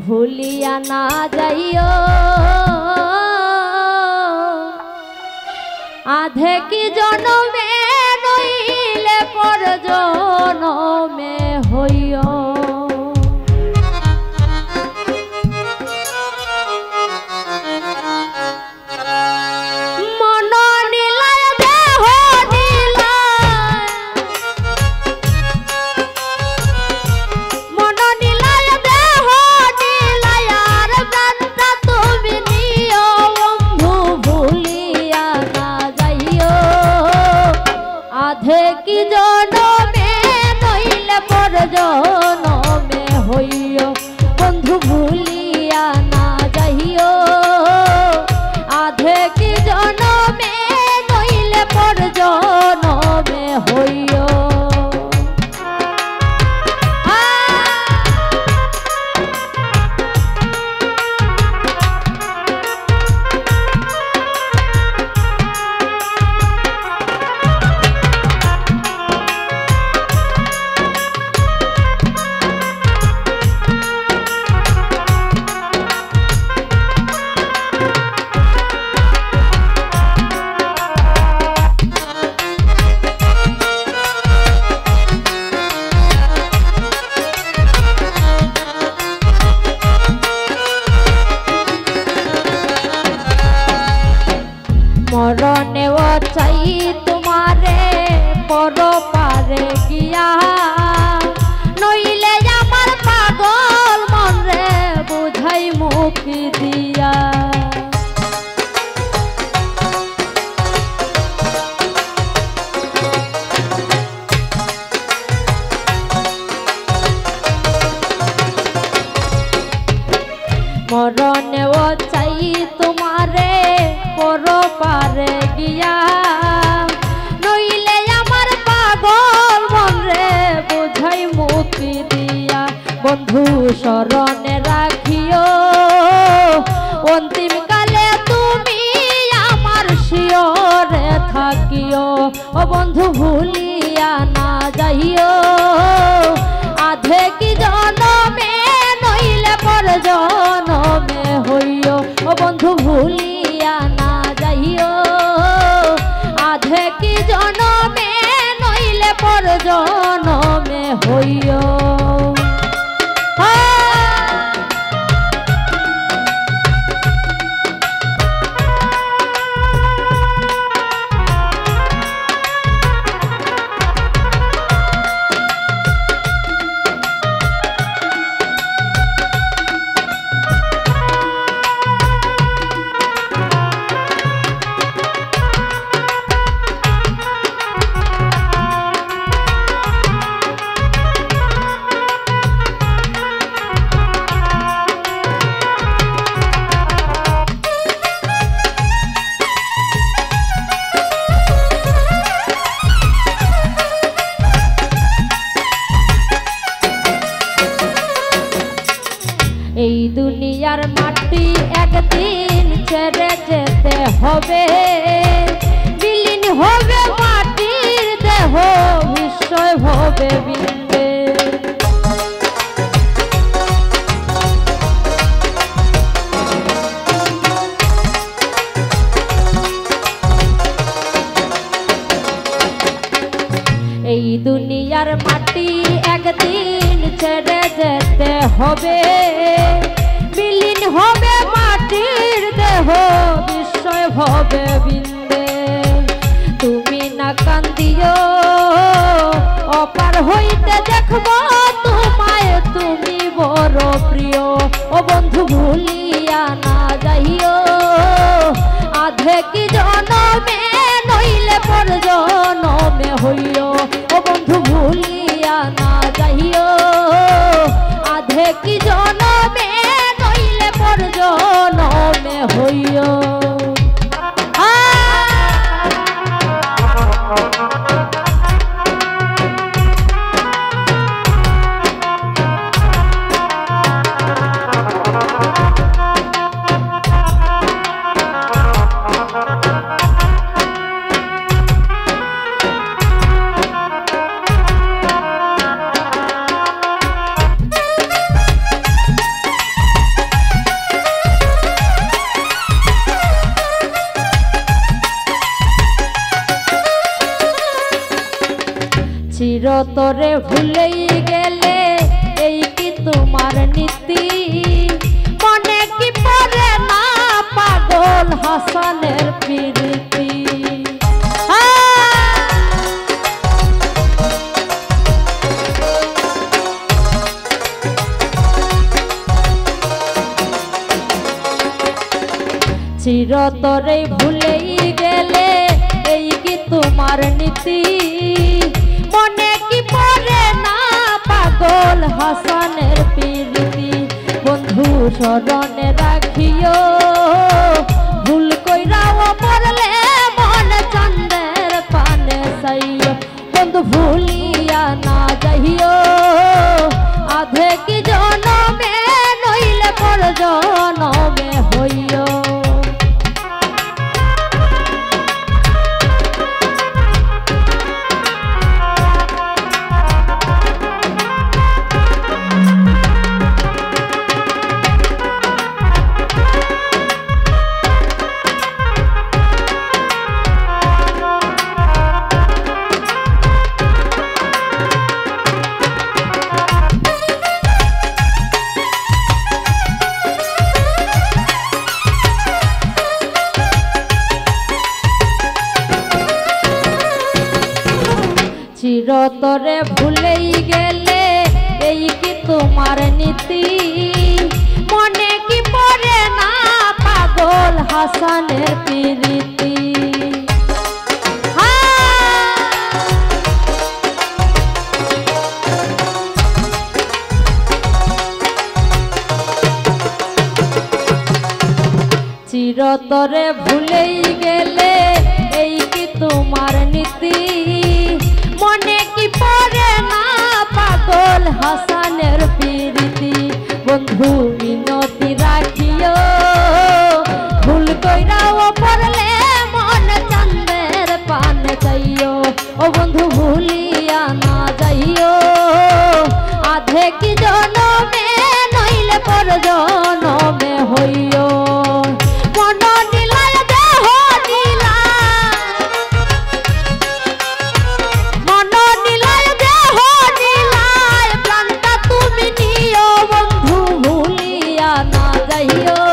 ভুলিয়া না যাইও আধে কি জনমে নইলে পর জনমে হইও কি জনমে নইলে পর জনমে হইও বন্ধু ভুলিয়া না যাইও আধে কি জনমে নইলে পর জনমে হইও মরণে ও চাই তোমারে পর পারে গিয়া নইলে আমার পাগল মন রে বুঝাই মুখি দিয়া মরণে ও চাই তোমারে পর পারে গিয়া নইলে আমার পাগল মন রে বুঝাই মুক্তি দিয়া বন্ধু শরণে রাখিও অন্তিম কালে তুমি আমার শিয়রে থাকিও ও বন্ধু ভুলিয়া না যাইও আধে কি জনমে নইলে পর জনমে হইও ও বন্ধু ভুলিয়া না যাইও আধে কি জনমে নইলে পর জনমে হইও এই দুনিয়ার মাটি একদিন ছেড়ে যেতে হবে বিলীন হবে মাটির দেহ বিস্ময় হবে বিন্দে এই দুনিয়ার মাটি একদিন ছেড়ে যেতে হবে বিলীন হবে মাটির দেহ বিস্ময় হবে বিন্দে তুমি না কান্দিও অপার হইতে দেখব তোমায় তুমি বড় প্রিয় ও বন্ধু ভুলিয়া না যাইও আধে কি জনমে নইলে পর জনমে হইও ও বন্ধু ভুলিয়া না যাইও আধে কি জনমে নইলে পর জনমে হইও চিরতরে ভুলেই গেলে এই কি তোমার নীতি মনে কি পড়ে না পাগল হাসানের প্রীতি চিরতরে ভুলেই গেলে এই কি তোমার নীতি মনে কি পড়ে না পাগল হাসানের প্রীতি বন্ধু স্মরণে রাখিও ভুল কইরাও পড়লে মন চন্দের পানে চাইও বন্ধু ভুলিয়া না যাইও আধে কি জনমে নইলে পর জনমে হইও চিরতরে ভুলেই গেলে এই কি তোমার নীতি মনে কি পড়ে না পাগল হাসানের প্রীতি চিরতরে ভুলেই গেলে এই কি তোমার নীতি মনে কি পড়ে না পাগল হাসানের প্রীতি বন্ধু মিনতি রাখিও ভুল কইরাও পড়লে মন চন্দের পান চাইও ও বন্ধু ভুলিয়া না যাইও আধে কি জনমে নইলে পর জনমে হইও মন নিলায় দেহ নিলা মন নিলায় দেহ নিলায় প্রাণটা তুমি নিও বন্ধু ভুলিয়া না যাইও